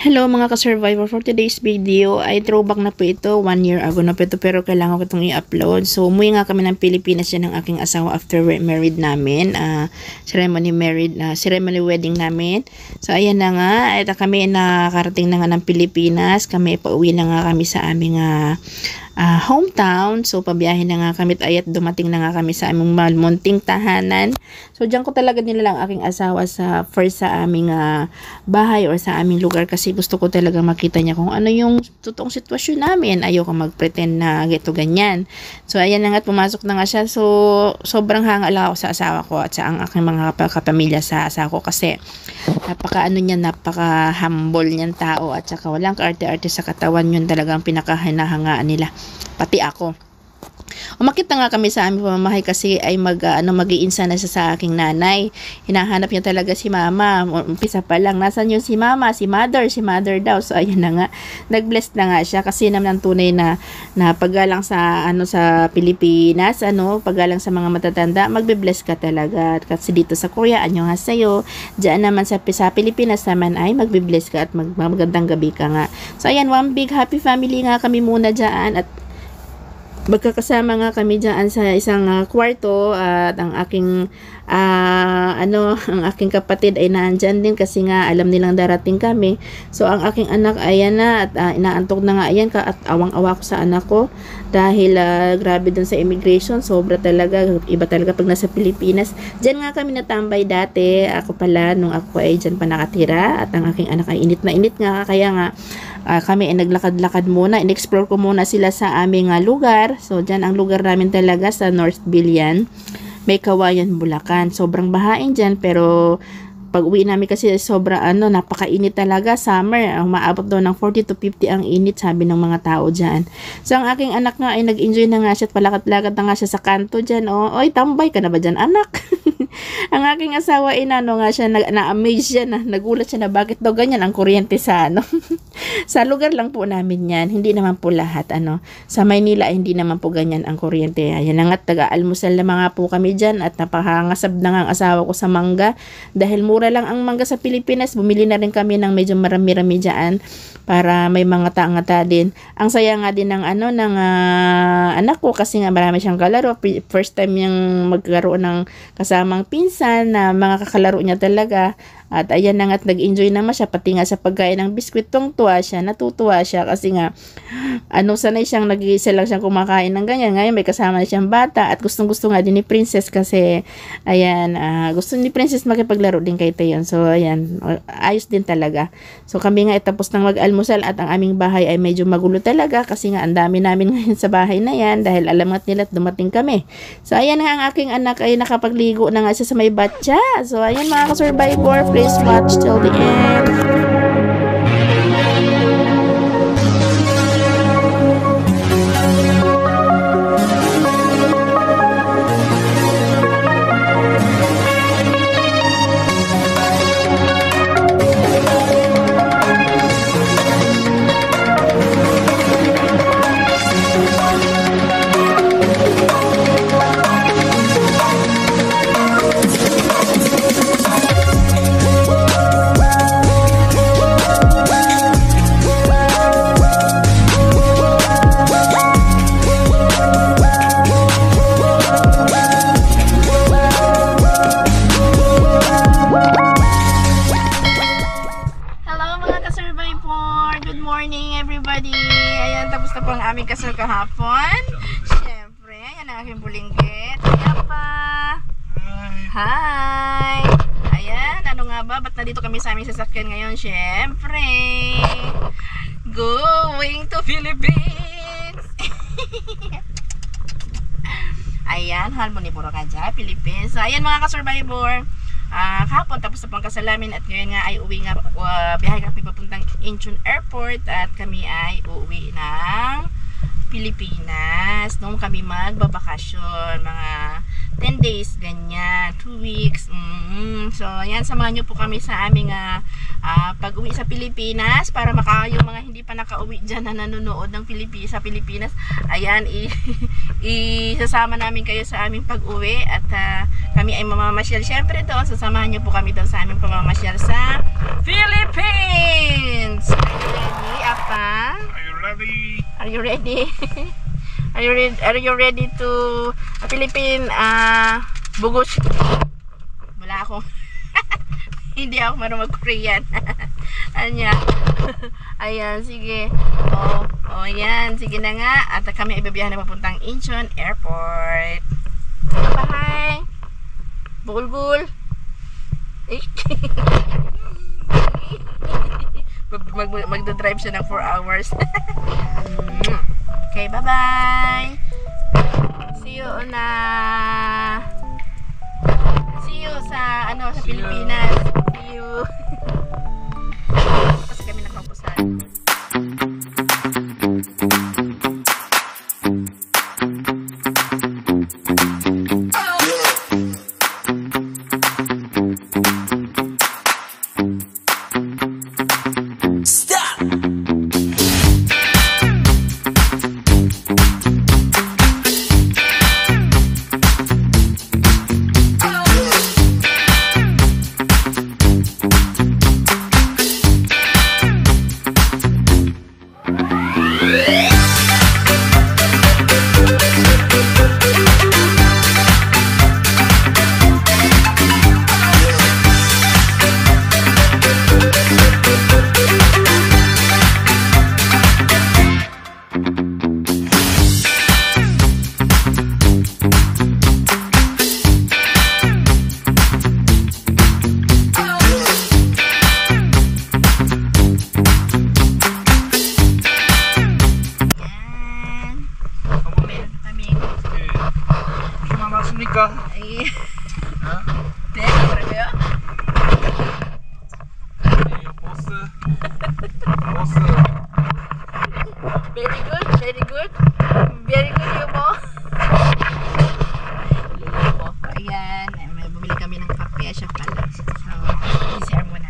Hello mga ka-survivor, for today's video ay throwback na po ito, 1 year ago na po ito, pero kailangan ko itong i-upload. So umuwi nga kami ng Pilipinas yan ng aking asawa after married namin, ceremony wedding namin. So ayan na nga, ito kami nakarating na nga ng Pilipinas, kami pauwi na nga kami sa aming hometown. So pabiyahin na nga kami at dumating na nga kami sa aming munting tahanan. So diyan ko talaga nilalang aking asawa sa first sa aming bahay or sa aming lugar, kasi gusto ko talaga makita niya kung ano yung totoong sitwasyon namin. Ayoko mag-pretend na ito ganyan. So ayan na nga, pumasok na nga siya. So sobrang hanga ako sa asawa ko at sa ang aking mga kapamilya sa asawa ko, kasi napaka humble niyan tao, at saka walang kaarte-arte sa katawan. Yun talagang pinakahinahangaan nila, pati ako. Umakit na nga kami sa aming pamamahay kasi ay mag-iinsa na siya sa aking nanay. Hinahanap niya talaga si mama. Umpisa pa lang, nasan yung si mama? Si mother daw. So ayun na nga, nag-bless na nga siya, kasi naman ang tunay na paggalang sa sa Pilipinas, paggalang sa mga matatanda, magbe-bless ka talaga. Kasi dito sa Korea, annyeonghaseyo. Diyan naman sa Pilipinas naman ay magbe-bless ka at magandang gabi ka nga. So ayan, one big happy family nga kami muna diyan, at magkakasama nga kami diyan sa isang kwarto, at ang aking ang aking kapatid ay nandyan din, kasi nga alam nilang darating kami. So ang aking anak ayan na, at inaantok na nga ayan at awang-awa ko sa anak ko dahil grabe dun sa immigration. Sobra talaga, iba talaga pag nasa Pilipinas. Diyan nga kami natambay dati, ako pala nung ako ay diyan pa nakatira, at ang aking anak ay init na init nga, kaya nga kami ay naglakad-lakad muna, in-explore ko muna sila sa aming lugar. So dyan ang lugar namin talaga sa North Bilian, may Kawayan, Bulacan. Sobrang bahain dyan, pero pag uwi namin kasi sobra napakainit talaga, summer, umaabot daw ng 40 to 50 ang init, sabi ng mga tao dyan. So ang aking anak nga ay nag-enjoy na nga siya at palakad-lakad na nga siya sa kanto dyan. Oy, tambay ka na ba dyan, anak? Ang aking asawa ay nga siya, na-amaze siya, nagulat siya na bakit daw ganyan ang kuryente sa sa lugar lang po namin yan, hindi naman po lahat sa Maynila ay hindi naman po ganyan ang kuryente. Ayan na nga, taga-almusal na mga po kami dyan, at napakangasab na nga ang asawa ko sa mangga dahil mura lang ang mangga sa Pilipinas. Bumili na rin kami ng medyo marami-rami dyan para may mga tangata din. Ang saya nga din ng ng anak ko, kasi nga marami siyang kalaro. First time niyang magkaroon ng kasamang pinsan na mga kakalaro niya talaga. At ayan na nga, nag-enjoy naman siya, pati nga sa pagkain ng biskwit, tuwa siya, natutuwa siya, kasi nga sanay siyang nag-iisa lang siyang kumakain ng ganyan. Ngayon may kasama na siyang bata, at gustong-gusto nga din ni Princess, kasi ayan, gusto ni Princess makipaglaro din kay Tayon. So ayan, ayos din talaga. So kami nga tapos nang mag-almusal, at ang aming bahay ay medyo magulo talaga, kasi nga ang dami namin ngayon sa bahay na yan dahil alam nga nila at dumating kami. So ayan nga, ang aking anak ay nakapagligo na nga siya sa may batya. So ayan mga ka-survivor, please watch till the end. Aming kasal kahapon. Siyempre, ayan ang aking bulinggit. Ayan pa. Hi. Ayan, nga ba? Ba't nandito kami sa aming sasakyan ngayon? Siyempre, going to Philippines. Ayan, Harmony Boracay, Philippines. So, ayan mga ka-survivor. Kahapon tapos na pang kasalamin, at ngayon nga ay uwi nga, biyahe kami papuntang Incheon Airport, at kami ay uuwi ng Pilipinas. Noong kami magbabakasyon, mga 10 days, ganyan, 2 weeks. So, ayan, samahan nyo po kami sa aming pag-uwi sa Pilipinas, para yung mga hindi pa nakauwi dyan na nanonood ng sa Pilipinas, ayan, isasama namin kayo sa aming pag-uwi, at kami ay mamamasyal syempre doon. Sasamahan nyo po kami doon sa aming pamamasyal sa Philippines. ready. Are you ready? Are you ready to Philippine bugos? Wala akong hindi ako marunong mag-Korean. Anya. Ayan, sige. Oh, yan. Sige na nga. At kami ibibiyahan na papuntang Incheon Airport. Bye! Bulbul! Magdadrive siya ng 4 hours. Okay, bye-bye! See you sa sa Pilipinas. See you. Kasi kami nakapusan. Very good. Very good yung mo. Ayan. May bumili kami ng kape. Siya pala. So, i-share muna.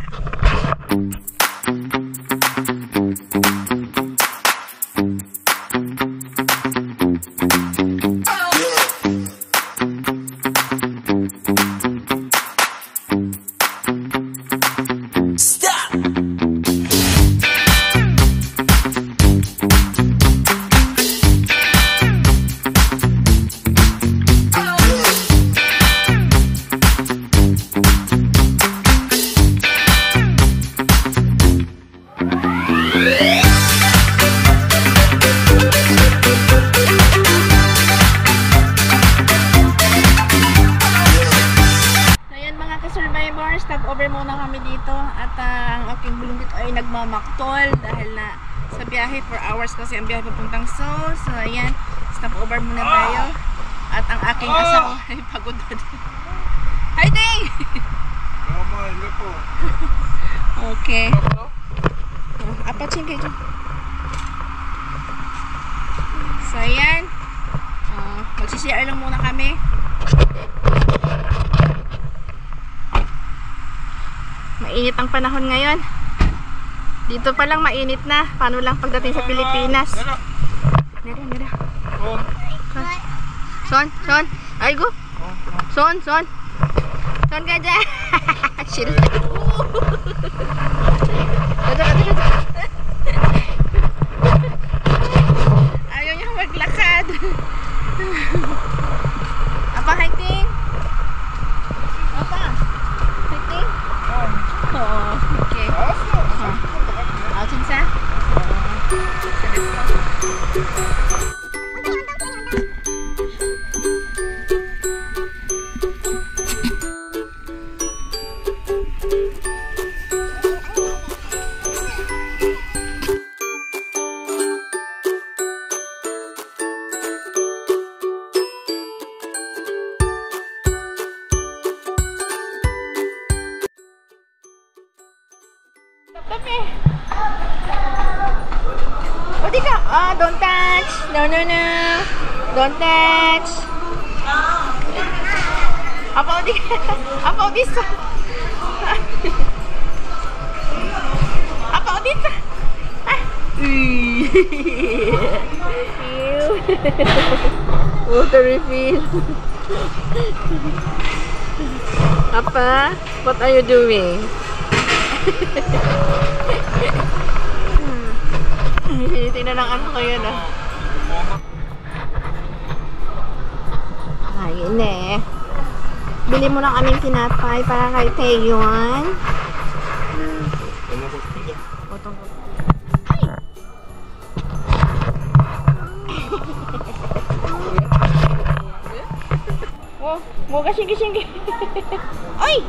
Stopover muna kami dito at ang aking bulong dito ay nagmamaktol dahil na sa biyahe 4 hours kasi ang biyahe papuntang Seoul. So ayan, stopover muna tayo at ang aking asawa ay pagod na din. Hi Ding! Okay. Apachin kayo dyan. So ayan, magsisiyar lang muna kami. Mainit ang panahon ngayon. Dito pa lang mainit na. Paano lang pagdating sa Pilipinas? Nera. Son. Ay go. Son ka dyan. Chill. Ayaw niya maglakad. Apa hiking? Apa? Hiking? Oh, okay. Cinsa? Don't touch. No. Don't touch. Apa dito? Apa dito? Water refill. Apa? What are you doing? na ng ano ngayon ah. Ayun eh. Bili mo ng aming tinapay para kay Taeyon. Oh, mau kasing-kasing. Ay!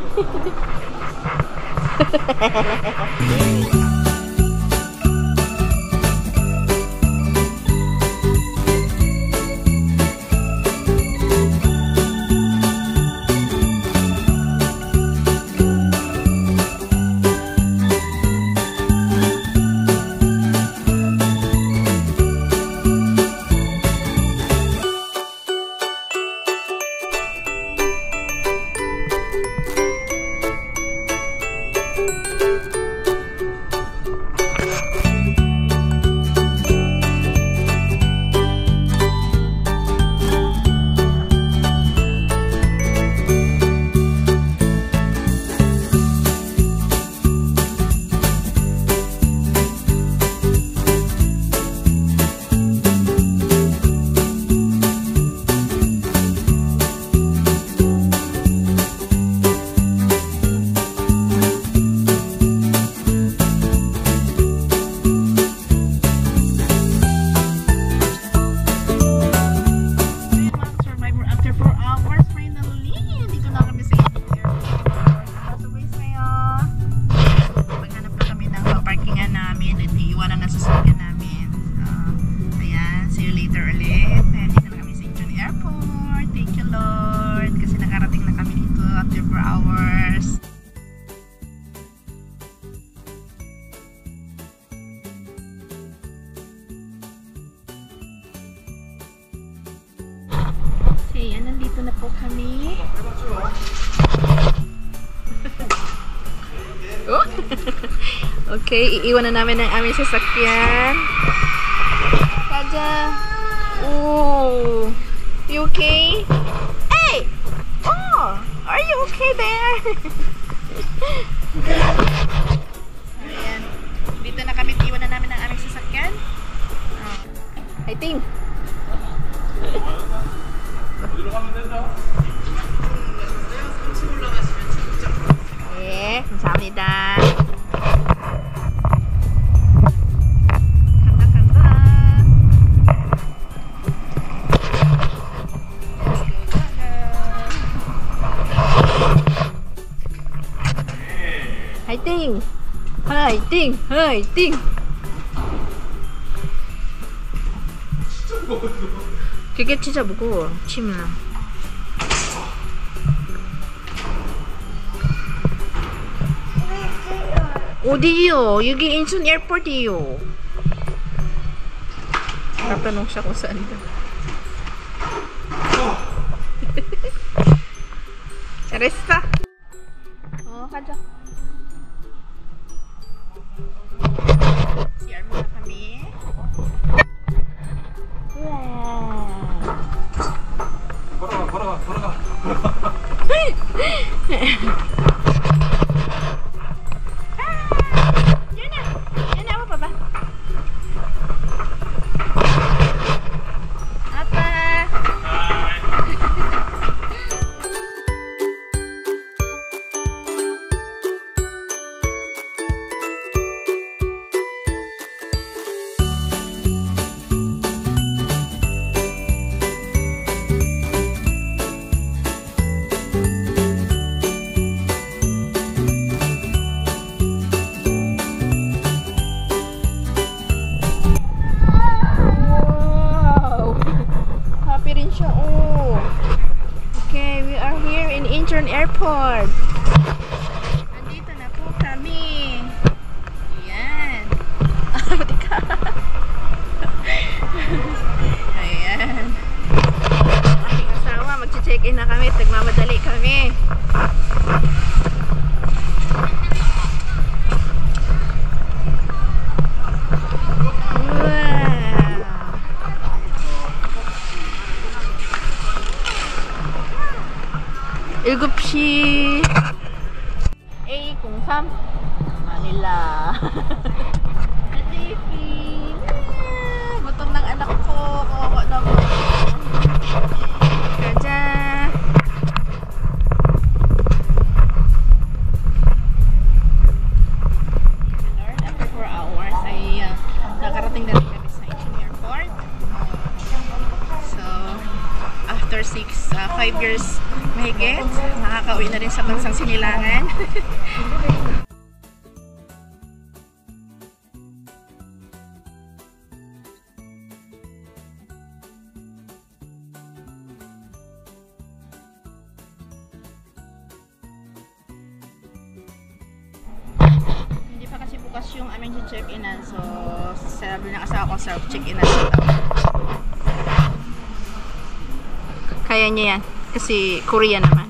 Okay, nandito na po kami. Oh. Okay, iiwan na namin ang aming sasakyan. Kaja. Oh. You okay? Hey! Oh! Are you okay there? Ayan. Dito na kami, iiwan na namin ang aming sasakyan. I think. 네, 감사합니다. 간다. 화이팅! 화이팅! 화이팅! 그게 진짜 무거워, 침이랑. 어디요? 여기 인천 에어포트요. Tatanong siya kung saan daw. Charesta! Oh, kaja. CR muna kami. 걸어가. Yan na, apa ba? Nakarating na rin kami sa Incheon Airport. So, after 5 years mahigit, nakakauwi na rin sa bansang Sinilangan. Bukas yung aming check-inan, so sabi ng asawa ko self-check-inan daw. Kaya niya yan kasi Korea naman.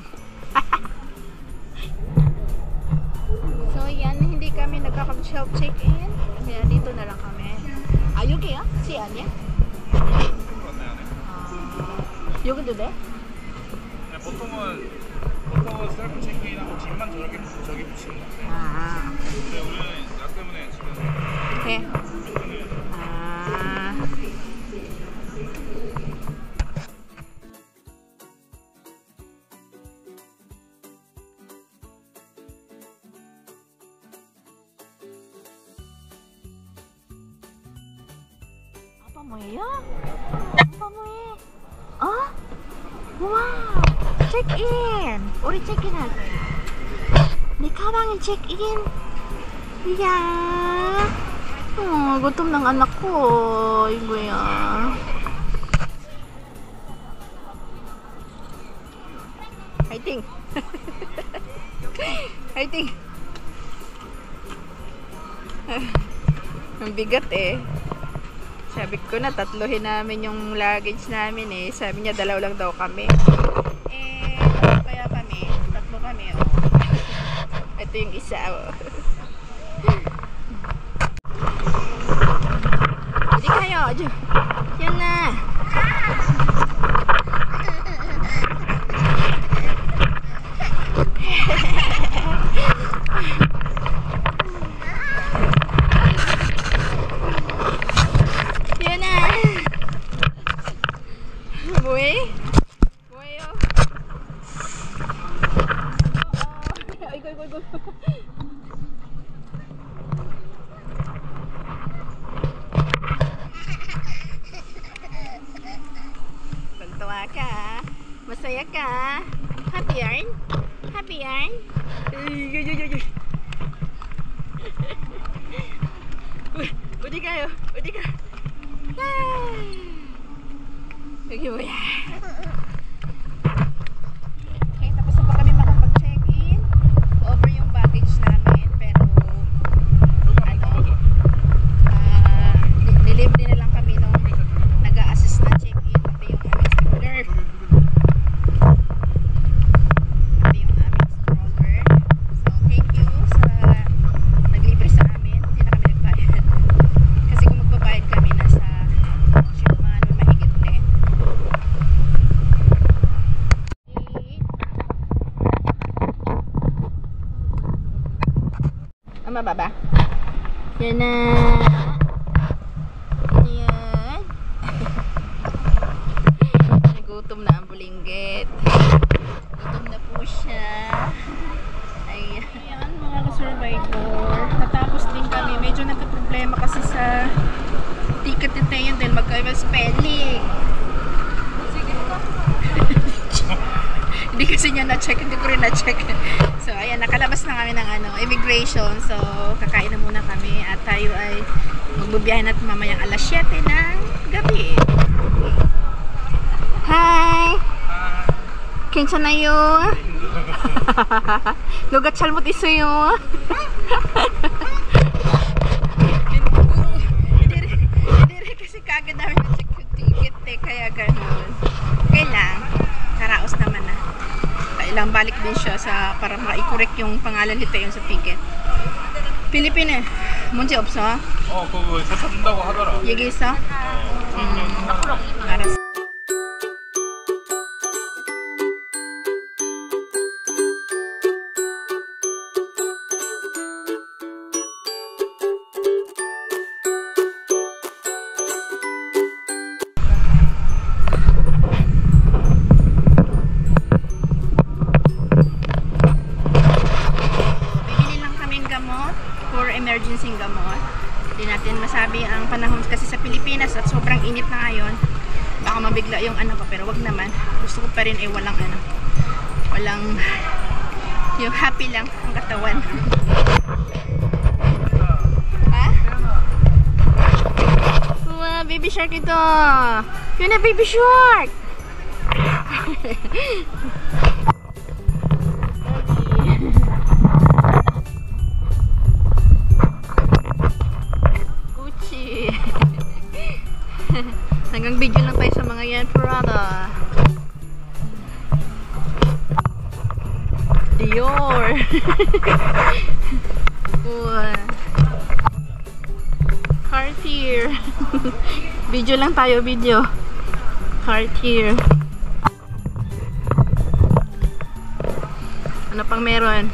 So yan, hindi kami nagkaka-self-check-in kaya dito na lang kami. 여기야? 지 아니야? 여기도 돼? 보통은 셀프 체크인하고 짐만 저기 붙이는 건데. 아. 근데 우리는 약 때문에 지금. 오케이. 아. apa 뭐예요? apa 뭐해? wow, check-in. 우리 check-in 하세요. 내 가방에 check-in. 이야. gutom ng anak ko. 이거야. 화이팅. 화이팅. Ang bigat eh. Sabi ko na, tatlohin namin yung luggage namin eh. Sabi niya, 2 lang daw kami. Eh, kaya kami. 3 kami, oh. Ito yung isa, oh. Hindi kayo, yan na. Tuntua ka? Masaya ka? Happy yarn? Happy yarn? Udi kayo? Udi ka? Yay! 뭐야? Okay, tapos na pa kami makapag-check-in. Over yung baggage namin, pero nilibre na lang kami nung nag-a-assist na check-in, pati yung aming stroller. Pati yung aming stroller. So, thank you sa naglibre sa amin. Hindi na kami nagbayad. Kasi kung magbabayad kami, nasa mahigit din. Mababa. Yan na. Yan. Nagutom na ang bulinggit. Gutom na po siya. Ayan. Ayan mga ka-survivor. Natapos din kami. Medyo nagka-problema kasi sa ticket ni Tayon dahil magkaiba spelling. Sige ko. Hindi kasi niya na-check. Hindi ko rin na-check. So, ayan, nakalabas na kami ng immigration. So, kakain na muna kami at tayo ay magbubiyahin natin mamayang alas 7 ng gabi. Hi! 괜찮아요? 누가 잘못했어요? Hindi kasi kagad namin na-check yung ticket eh, kaya ganun. Okay lang, karaos naman na. Ilang balik din siya para ma-correct yung pangalan nito yung sa ticket. 필리핀에 문제 없어? 그거 찾아준다고 하더라. 얘기했어? 알았어. Emergency gamot Hindi natin masabi ang panahon kasi sa Pilipinas at sobrang init na ngayon. Baka mabigla yung ano ko, pero wag naman. Gusto ko pa rin ay walang ano. Walang yung happy lang ang katawan. Ha? Wow, baby shark ito. Yun na, baby shark. Gucci. Hanggang video lang tayo sa mga yan, Prada. Dior. Cartier. Video lang tayo, video. Cartier. Ano pang meron?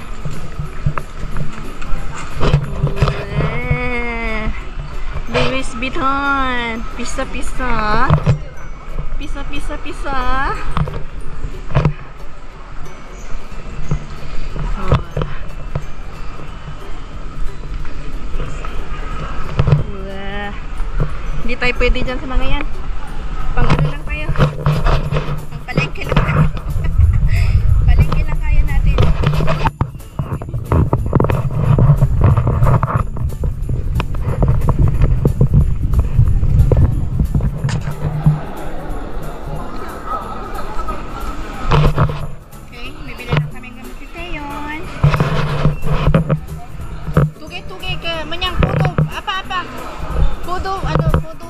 Louis Vuitton. Pisa-pisa. Pisa-pisa-pisa. Hindi tayo pwede dyan sa mga yan. Pang ano lang tayo. Pang palengke lang tayo. Palengke lang kaya natin. Okay, bibili lang kami ng gamit yun. Tugay-tugay ka. Manyang puto. Apa-apa. Puto, ano, puto.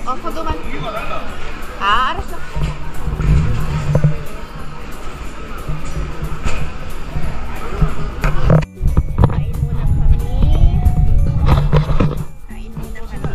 Oh, puto man. Ah, aras lang. Kain muna kami. Kain muna kami.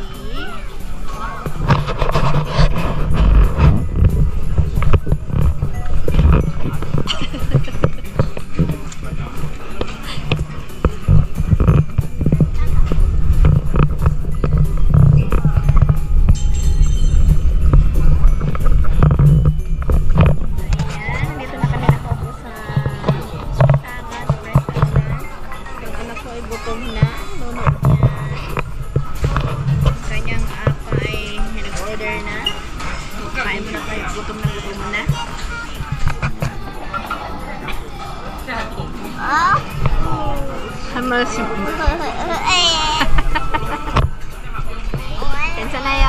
Gutom na, nunod niya. Kanyang apa ay nag-order na. Kain mo na tayo, gutom na. Hamas. 괜찮아요.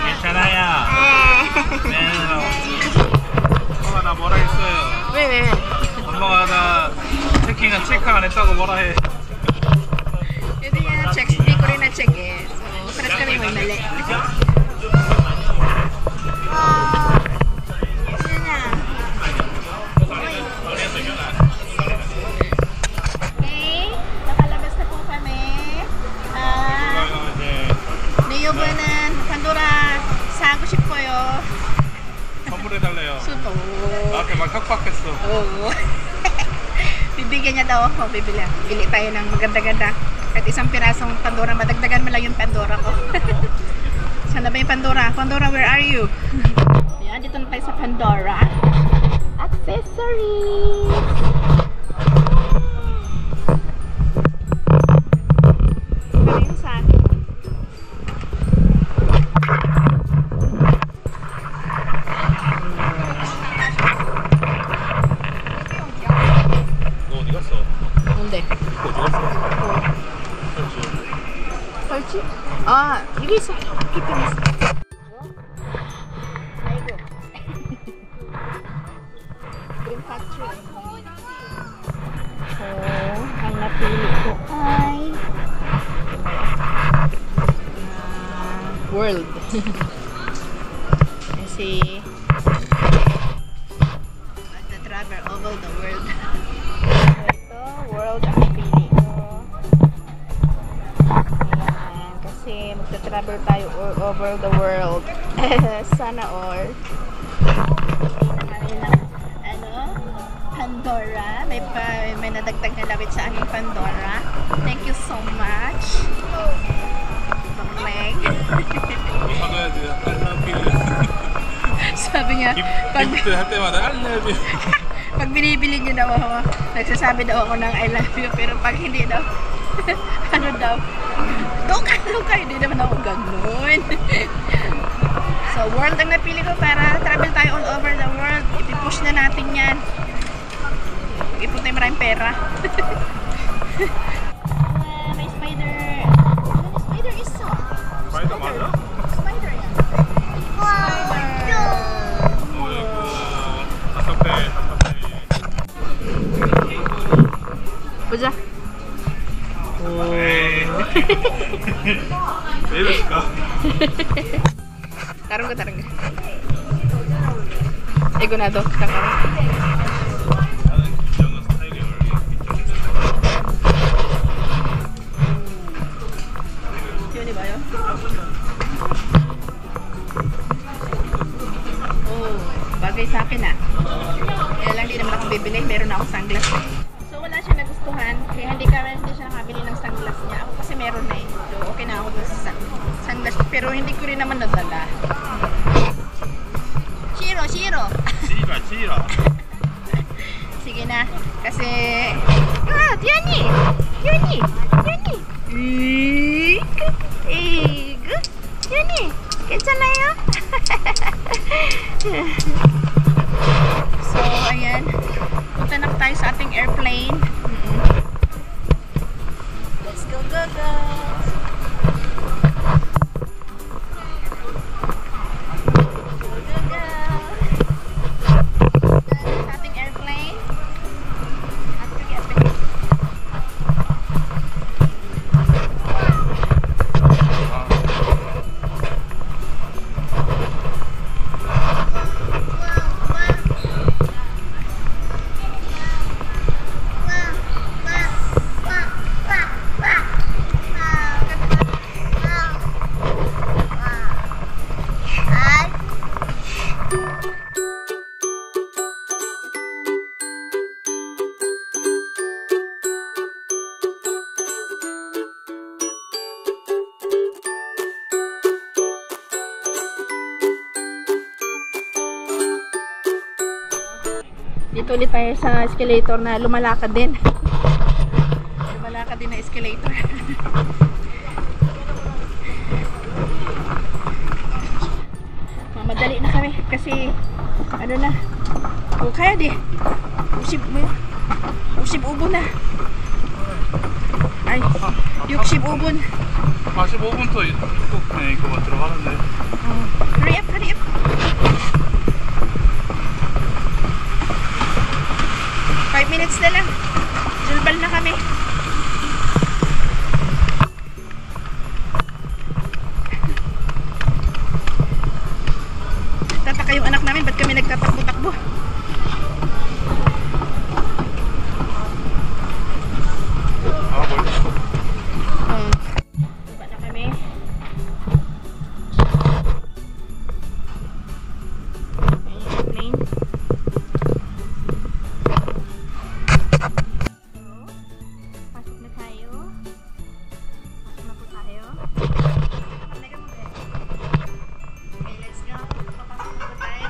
괜찮아요. 네. 엄마가 나 뭐라 했어요? 왜? 엄마가 나 체크 안 했다고 뭐라 해. Hindi niya na-check. Hindi ko rin na-check eh. So, paras kami may mali. Yan na. Okay. Nakalabas na po kami. Niyobanan. Pandora. Sago 싶어요. 선물해달래요. Suto. 나한테 막 협박했어. Oo. Bibigyan niya daw ako. Bibili tayo ng maganda-ganda. At isang pirasong Pandora. Madagdagan mo lang yung Pandora ko. Saan na ba yung Pandora? Pandora, where are you? Ayan, dito na tayo sa Pandora. Accessories! Ano yung sa akin? 너 어디 갔어? Hindi. 어디 갔어? Parchi? Ah, yun isa. Kita mo. Aygo. Dream Factory. So, ang napili ko ay World. Kasi magta-travel over the world. Ito, World ang napili ko. Ayan, kasi magta-travel tayo all over the world. Sana all. Kami ng Pandora. May nadagdag na lapit sa aking Pandora. Thank you so much. Bangleg. 사줘야지. I love you. Sabi niya, 기프트 할 때마다 I love you. pag binibili niyo daw ako, nagsasabi daw ako ng I love you, pero pag hindi daw, Ano daw? Doon kayo, hindi naman ako gano'n. So, world ang napili ko para travel tayo all over the world. Ipipush na natin yan. Ipon tayo maraming pera. May spider. Ano spider is so? 파이더 맞아? Spider yan. Spider. 어이구 답답해. 보자. 에이. 왜 이러실까? Tarong ka. Ego na to. Takara. 나는 김정은 스타일이 어울리는 Yun, di ba yun? Oh, bagay sa akin ah. Kaya lang di naman akong bibili. Meron na akong sunglass. So wala siya nagustuhan. Kaya hindi siya nakabili ng sunglass niya. Ako kasi meron na eh. So okay na ako dun sa sunglass. Pero hindi ko rin naman nadala. Shiro! 지라 Sige na. Kasi... Tiani! Tiani! 괜찮아요? So, ayan. Punta na tayo sa ating airplane. Let's go. Sa ating airplane. Dito ulit tayo sa escalator na lumalakad din. Lumalakad din na escalator. Madali na kami kasi ano na. O kaya di. Usib ubon na. Ay, 60 ubon. 45분 더 이거가 들어가는데 Hurry up. 5 minutes na lang. Sulbal na kami. Tataka yung anak namin, ba't kami nagtatakbo-takbo? Baba na kami. Ayan yung plane. Pasok na tayo. Pasok na po tayo. Okay, let's go. Papasok na po tayo.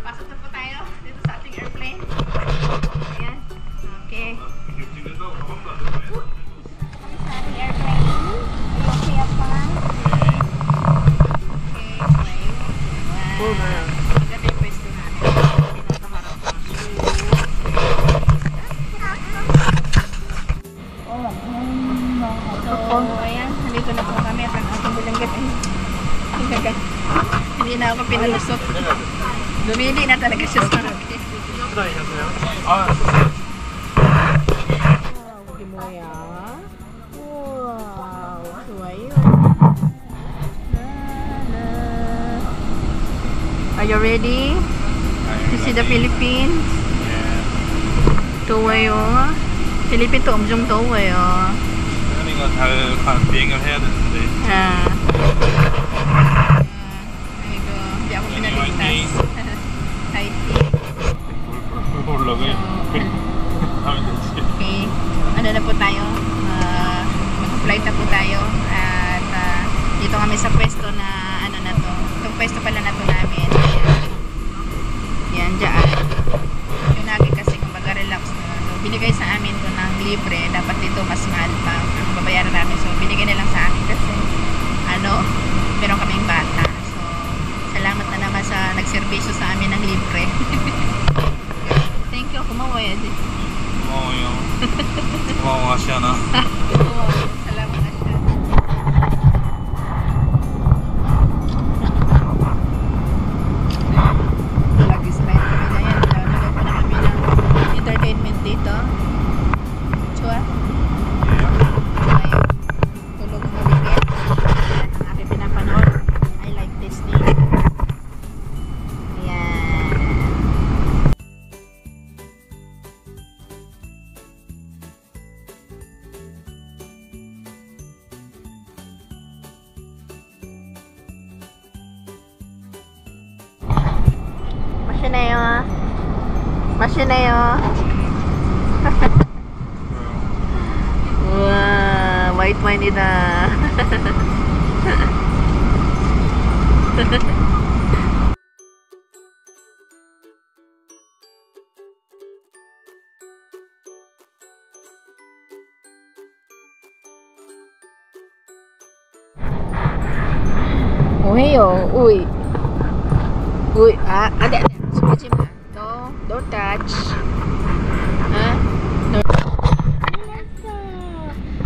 Pasok na po tayo dito sa ating airplane. Ayan. Okay. Kami sa ating airplane. Okay, pa. Okay. Wow. Ganda yung pwesto namin. Pinakaharap ko. So, ayan, nandito na po kami at ang ating bulanggat ay hindi na ako pinalusot. Lumili na talaga siya sa akin. 아 Wow, gimoya. Wow, suwayo. Are you ready to see the Philippines? 더워요. 필리핀도 엄청 더워요. 혜연이가 잘 비행을 해야 되는데 아이고, hindi ako pinaligtas. Fighting. 올라가요 하면 되지 Okay, ano na po tayo? Mag-flight na po tayo. At dito kami sa pwesto na ano na to. Itong pwesto pala na to namin. Yan, dyan. Yung lagi kasi kumbaga relax na. So, binigay sa amin to ng libre, dapat dito mas mahal pa ang babayaran namin. So, binigay na lang sa amin kasi meron kaming bata. So, salamat na naman sa nagserbisyo sa amin ng libre. Thank you. Kumawa yan. 고마워요. 고마워 아시아나. Salamat na siya. Nag-smile kami na yan. Nagkaroon pa na kami ng entertainment dito. Chua? Ay, tulog mo bigyan. Ang aking pinapanood. I like Disney. Ayan. Masinayo. Masinayo. Wow, white wine na. Uy, uy. Uy, ade. Sumaji ma. No, don't touch. Ha? No.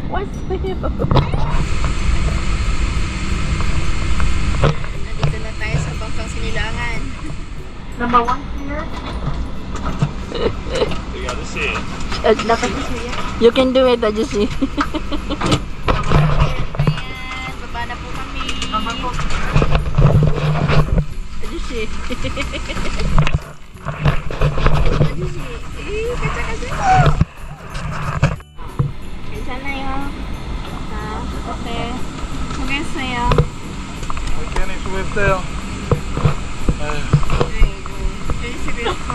What's this? Nandito na tayo sa Bangkang Sinilangan. Number 1 here. 여기 아저씨. You can do it, Ajusi. Ayan, baba na po kami. Ajusi. Ajusi. Kaca-kaca. 괜찮아요. 어때? 수고했어요. 괜히 수고했어요. 아이고, 열심히 했어.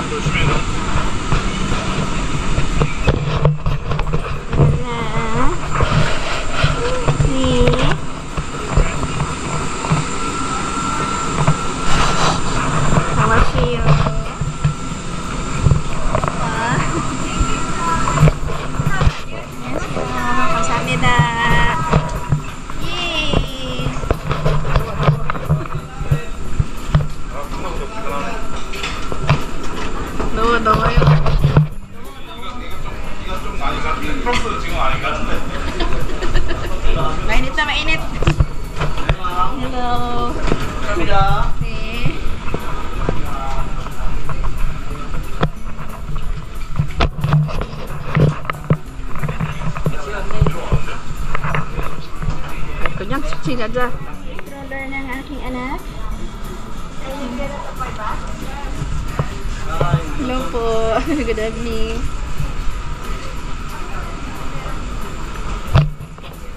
조심해라. 더워요. 네가 좀 많이 가. 프랑스 지금 많이 가는데. Mainit na mainit. Hello. 감사합니다. 네. Kanyang siksi na dyan. Stroller ng aking anak. Hello po. Good evening.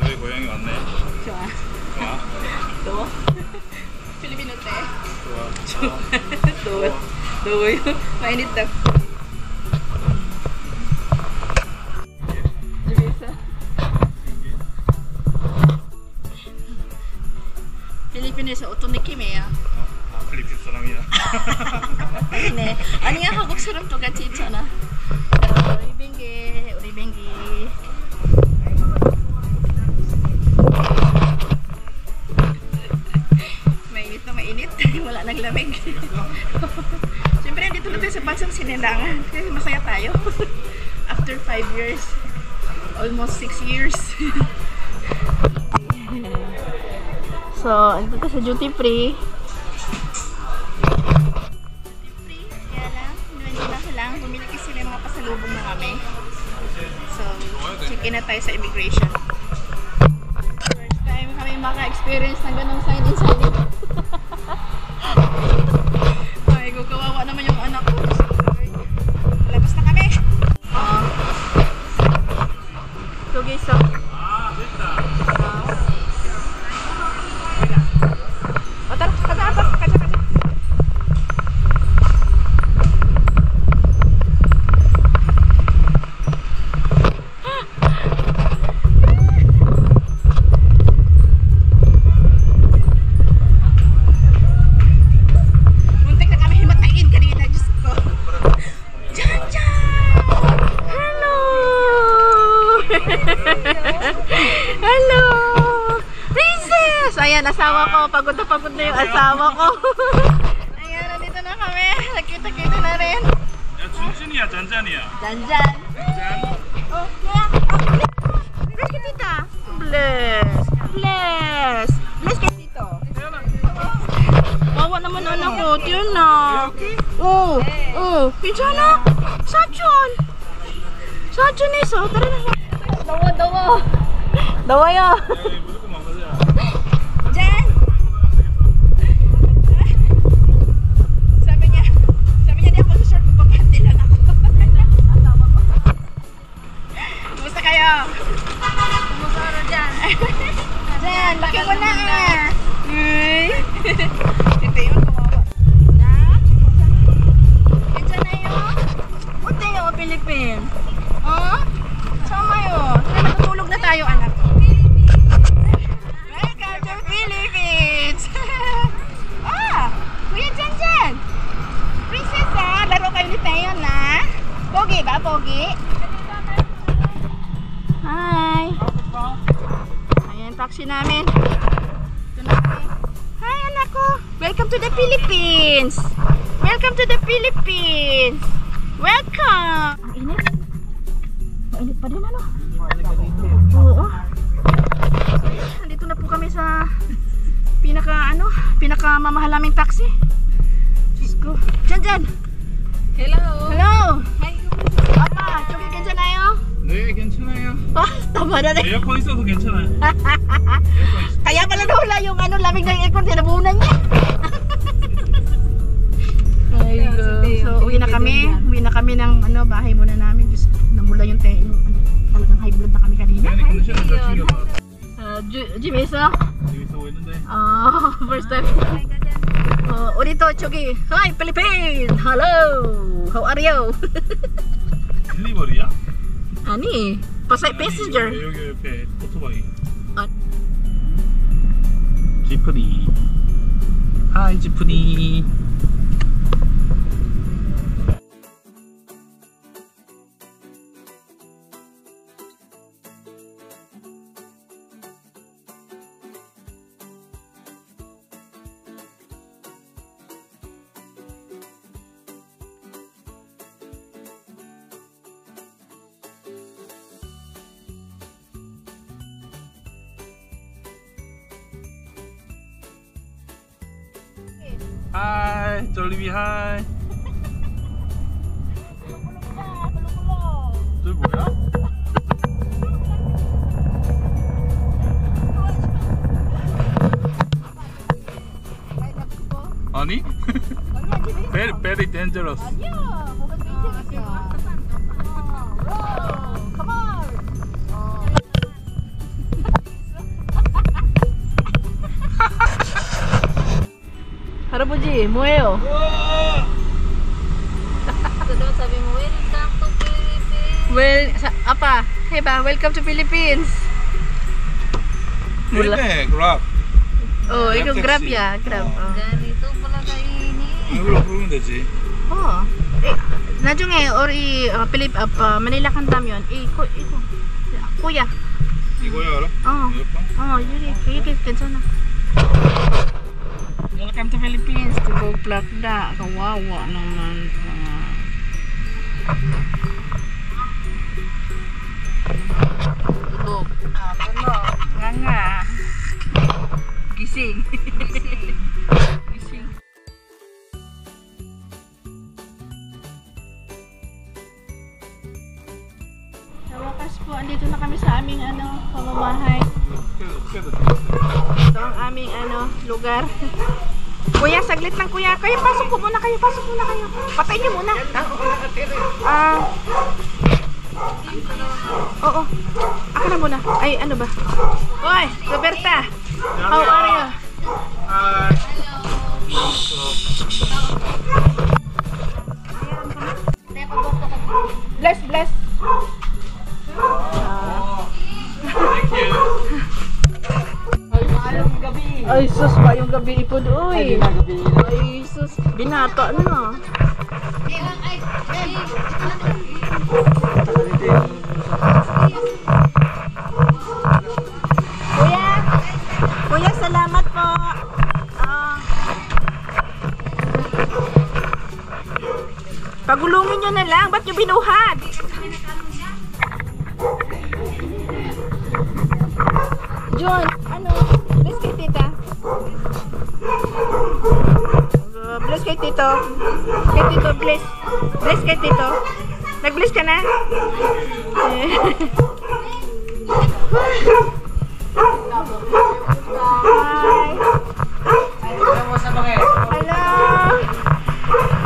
여기 고양이 왔네. 좋아. 좋아. 또? Filipino te. 좋아. Tuwa. Tuwa yun. Mainit daw. Lisa. Filipin에서 어떤 느낌이에요? 필리핀 사람이야. 네. 아니야, 한국 사람 똑같이 있잖아. 우리 뱅기, 우리 뱅기. Mainit na mainit. Wala nang lamig. Siyempre, dito na tayo sa Bansang Sinilangan. Kasi masaya tayo. After 5 years. Almost 6 years. So, ito tayo sa duty free. Kaya lang, hindi na kailangan bumili kasi may mga pasalubong na kami. So, check-in na tayo sa immigration. First time kami maka-experience ng ganong sign-in sign-in. Ay, kawawa naman yung anak ko. Labas na kami! So guys, so asawa ko. Pagod na yung asawa ko. Ayan, nandito na kami. Nakita-kita na rin. 야, 준준이야, 잔잔이야. Janjan. 짠. Oh, kaya. Bless ka, tita. Bless ka, tito. Wawa naman anak ko. Tiyan na. Oh. Pinsana. Sachon. Sachon iso. Tara na. Dawa ya. 여기 무조건 망가져야. Jan. Sabi niya di ako sa short. Magpapanti lang ako. Asawa ko. Kumusta kayo? Kumusoro dyan. Jan, laki mo na ah. Ito yun, kawawa. Na? Pinsana yun? Punta yun, Philippines. Oh? Sama yun. Natutulog na tayo, anak. Welcome to Philippines! Kuya Janjan! Prinsesa, laro kayo ni Teo na? Pogi ba? Pogi? Hi! Ayan, taxi namin. Ito na kami. Hi, anak ko! Welcome to the Philippines! Welcome to the Philippines! Welcome! Ang init. Mainit pa din ano? Oo. Nandito na po kami sa pinaka mamahalaming taxi. Diyos ko. Janjan! Hello! Hi! Papa, 저기 괜찮아요? 네, 괜찮아요. Tama na rin. 에어컨 있어서 괜찮아요. 에어컨 있어. Kaya pala nawala yung lamig ng aircon, tinabunan niya. Ay, so uwi na kami ng bahay muna namin. Just namula yung talagang high blood na kami kanina. 아니, 컨디션은 잘 챙겨봐. Jimisa? 재밌어 보이는데. First time. Orito, Chogi. Hi, Philippines! Hello! How are you? 딜리버리야? Ani? Passenger. 여기 옆에 오토바이. 아. 지프니. 하이, 지프니. 하이, 졸리비 하이. 저 뭐야? 아니? very dangerous. 아니야, 뭐가 괜찮았어. Come on. 할아버지, 뭐예요? Daw sabi mo, welcome to Philippines. Apa, heba, welcome to Philippines. Mula. 그랍. Oh, Grab ikaw taxi. grab ya, grab. Oh. Ganito pala kainin. 이걸로 부르면 되지. 나중에 우리 Manila 간다면 kuya. 이거야, 알아? 이게 괜찮아. Welcome to Philippines. Tubog plakda. Kawawa naman. Tubog. Nga. Gising. Gising. Sa wakas po, andito na kami sa aming pamamahay. Ito ang aming lugar. Kuya, saglit lang kuya. Kayo, pasok po muna kayo. Pasok muna kayo. Patayin niyo muna. Oo. Ako na muna. Ay, ano ba? Hoy, Roberta. How are you? Bless. Ay, sus, yung gabi ipod, uy. Ay, sus, binata na. Kuya, salamat po. Yun, ano? Bless kay tita. Bless kay tito. Kay tito, bless. Bless kay tito. Nag-bless ka na? Hi. Hello.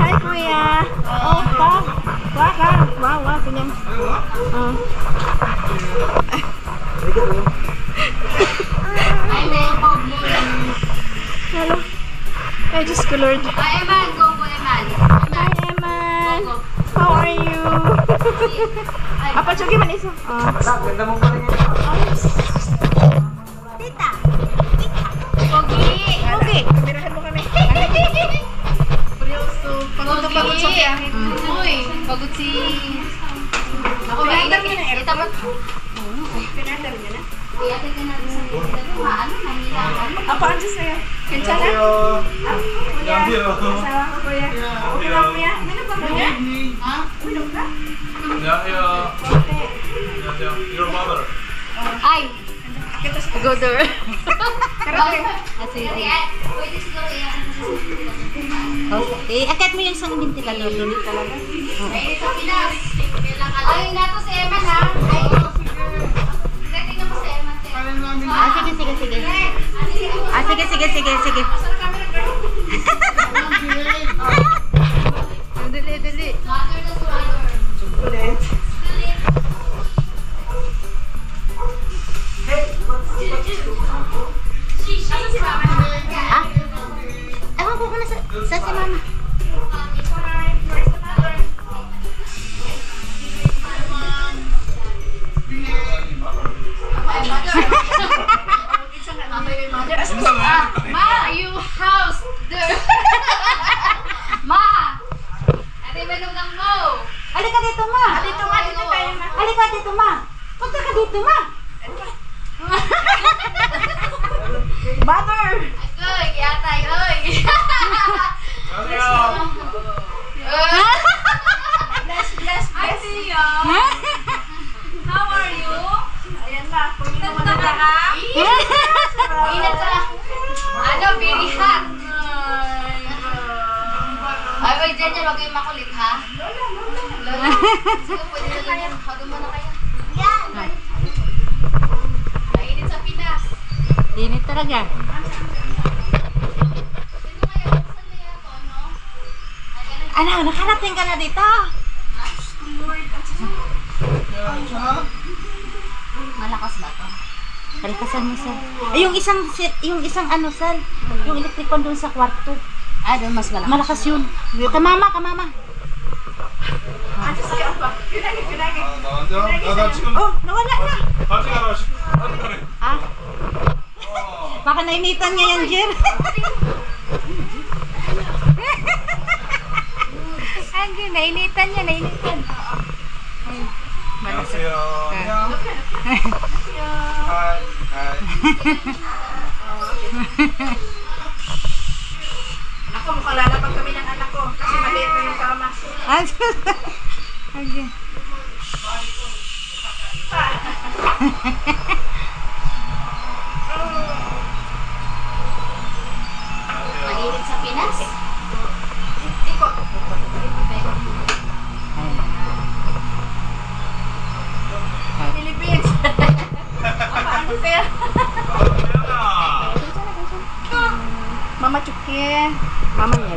Hi, kuya. Oh, pa. Waka. Wow, ganyan. Oh. Hello. I just colored. Ay, Eman, go po, Eman. Hi, Eman. How are you? Apa cuci man isa? Tita. Pogi. Okay, kamerahan mo kami. Pagod sa biyahe. Uy, pagod si... Ako ba, ita ba? Pinadal niya na. Iyatin ka natin sa pita. Ano, nangilangan. Apa ang sa'yo? Kansana? Kuya. Asawa ko, kuya. Okay lang, kuya. Minum ba, kuya? Ha? Minum ka? 안녕하세요. Okay. 안녕하세요. Your mother. Ay! Kita sa Go there. Karate. Sige. Pwede siguro iyakan sa Okay. Akit mo yung isang ventilador. Talaga. Ay, ito Pinas. Ay, nato si Eman ha. Ay, tingnan mo si Eman. Sige. Sige. Dali. Water na water. Ulit. Ah? Ewan ko na sa si mama. Ma, you house there. Ma! Ate, manugang mo. Halika dito, ma. Dito nga, dito tayo, ma. Halika dito, ma. Punta ka dito, ma. Butter! Agoy, yatay, oy. Bless. I see you. How are you? Ayan na, puminom mo na Tanda ka. ka? Inat sa... Ano, very hot. Ay, wait, dyan wag kayong makulit, ha? Lola. Sige, pwede na lang yan. Hagam mo na kayo. Mainit sa Pinas. Init talaga. Sino kaya? Saan kaya to, no? Ay, ganun. Ano, nakarating ka na dito. Malakas ba to? Palikasan mo, sir. Ay, yung isang ano, sir. Yung electric fan doon sa kwarto. Ah, doon mas malakas. Malakas yun. Kamama. 나 나한테? 나 지금 Oh, nawala na. 같이 가라. Ah, baka nainitan niya yan, Jer. Andy, nainitan niya. 안녕하세요. 하이. Ako, mukhang lalapag kami ng anak ko. Kasi maliit na yung kama. Andy. Mainit sa Pinas? Ikot. Philippines. Paano kaya? Mama Chuki. Mama niya.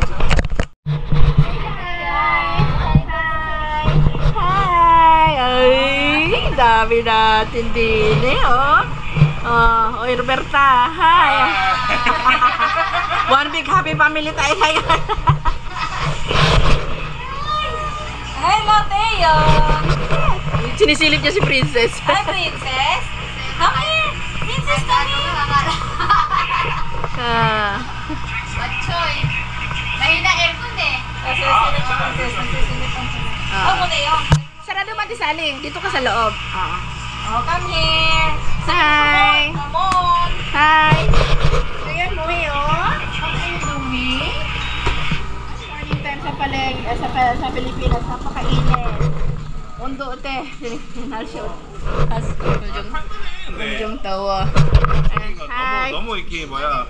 Hi! Ay, dami natin din oh. Oh, Roberta. Hi! One big happy family tayo ngayon. Hello, Teo! Sinisilip niya si Princess. Hi, Princess! Come here! Princess, come here! Ah. Batchoy! Mahina aircon eh. Ah. Ako, Teo. Sarado man ti Sally. Dito ka sa loob. Oo. Oh, come here! Hi! Come on! Hi! Ayan mo oh. What are you doing? Morning time sa Pilipinas. Napakainit. Undo te. Sinal show. Has. 네. 좀 더워. 이거 하이. 너무 이렇게 뭐야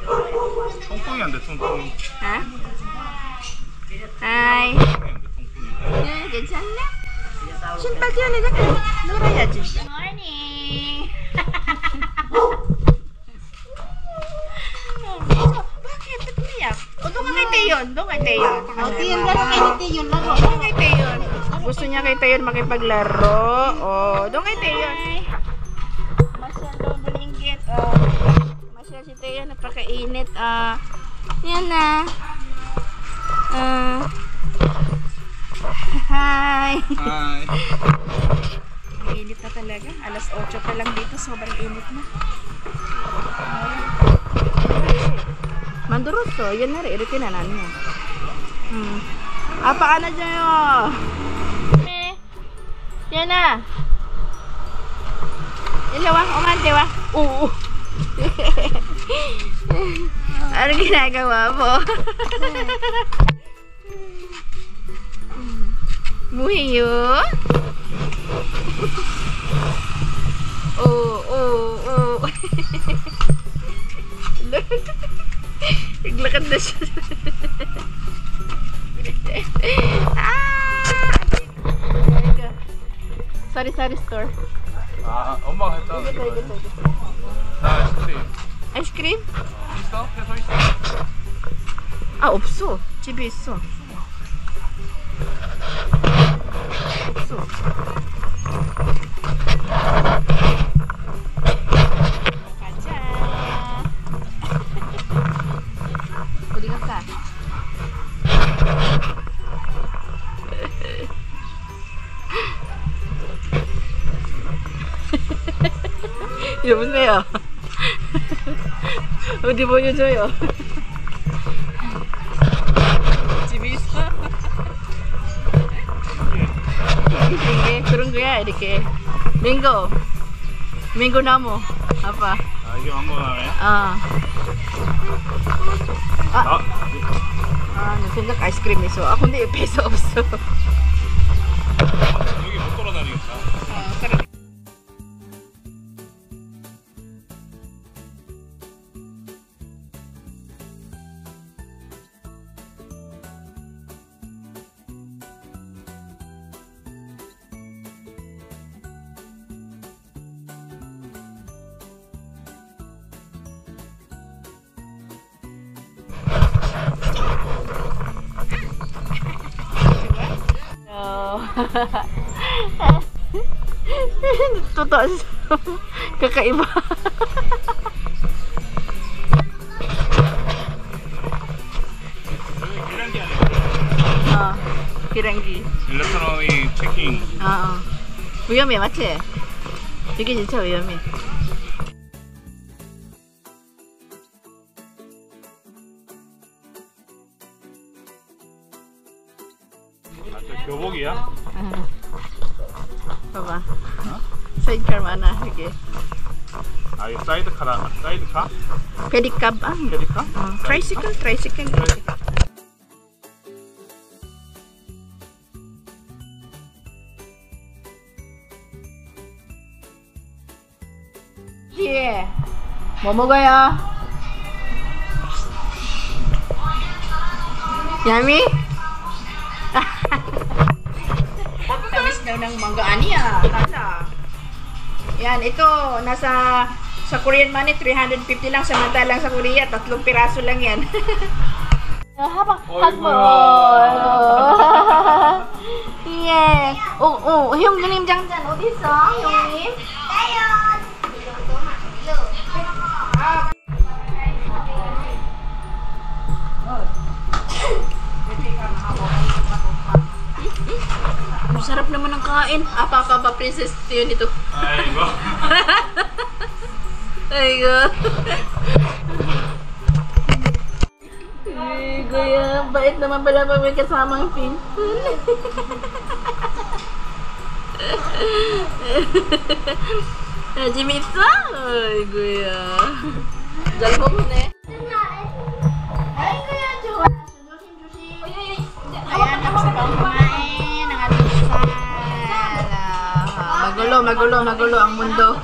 통풍이 안 돼, 통풍. 하? 하이. 통풍이 안 돼, 통풍이. 야, 괜찮나? 신발 뛰어내자. 놀아야지. morning. Bakit? Ba't umiyak? O, doon ka kay Tayon. Doon kay Tayon. O, Tiyon, laro kay ni Tiyon, laro. Doon kay Tayon. Gusto niya kay Tayon makipaglaro. O, doon kay Tayon. Masyal daw bulinggit. Masyal si Tayon. Napakainit. Yan na. Hi. Hi. Init na talaga. Alas 8 pa lang dito. Sobrang init na. Mandurot to. Yan na rin. Irikinanan mo. Apa ka na dyan yun? Yan na. Ilaw ah. Umante wa. Oo. Ano ginagawa mo? Muhiyo? Oh. Naglakad na siya. Sari-sari store. 아, 엄마가 했잖아. 나 아이스크림. 아이스크림? 있어? 해서 있어. 아, 없어. 집에 있어. 없어. 가자. 어디 갈까? 여보세요. 어디 보여줘요. 집에 있어? 이게 그런 거야 이렇게. 맹고 나무. 아빠. 아, 이게 망고나네. 나 생각 아이스크림 있어. 근데 옆에서 없어. 여기 못 돌아다니겠다. 그래. Totoo siya. Kakaiba. 여기 계량기 아니야? 계량기. 일렉트로닉 체킹. 위험해, 맞지? 이게 진짜 위험해. 아, 저 교복이야? 봐봐. 사이클 많아, 이게. 아, 이게 사이드카다. 사이드카? 페디캅. 페디카? 트라이시클. 예. 뭐 먹어요? Yummy? Tamis daw ng mangga aniya. Tata. Yan, ito nasa sa Korean money 350 lang, samantalang sa Korea 3 piraso lang yan. Habang yeah. 형님 장잔 어디 있어? 형님? Sarap naman ng kain. Apa princess yun ito. 아이고. Aigo. Aigo yan. Bait naman pala pag may kasamang pinsan. Jimmy isa? Aigo yan. Jalbo mo na eh. Ay, kuya, Jowa. Josim. Ayan, tapos na kumain. Ang ating sala. Magulo ang mundo.